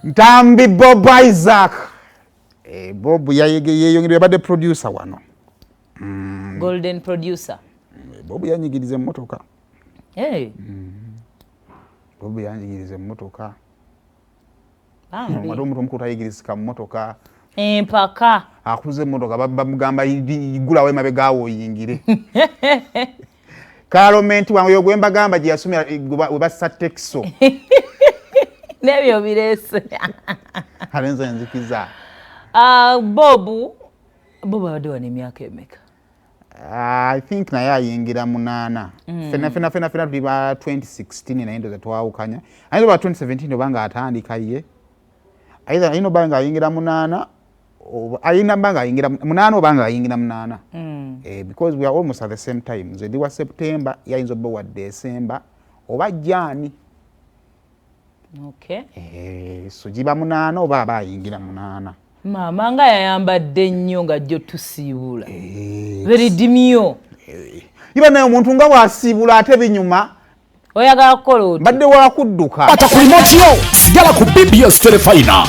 Ntambi Bob Isaac. Bob yeyongere yabadde producer wano. Golden producer. Bob yanyigiriza emmotoka. Bob yanyigiriza emmotoka. Omuntu omukulu tayigirizika mmotoka. Empaka. Akuze emmotoka bamugamba igulawo emabegaawo oyingire. Kalomenti wange yogwemba gamba gye yasomera we bassa Texo. Nebyo birese. Alenza nzikiza. Bob abadde wa emyaka emeka? I think naye ayingira 8. Fena tuli ba 2016 naye ndoza twawukanya. Ayinza ba 2017 obanga atandika ye. Ayina banga ayingira 8 ayina banga ayingira 8 obanga ayingira 8. Because we are almost at the same time. Nze ndi wa September yayinza obba wa December oba January. Okay. So jiba 8 oba aba ayingira 8. Mama nga yayambadde nnyo nga jjo tusiibula. Very dimio. Iba naye omuntu nga wasiibula ate binyuma. Oyagala kukola oti. Badde wa kudduka. Pata ku remote yo sigala ku BBS Telefina.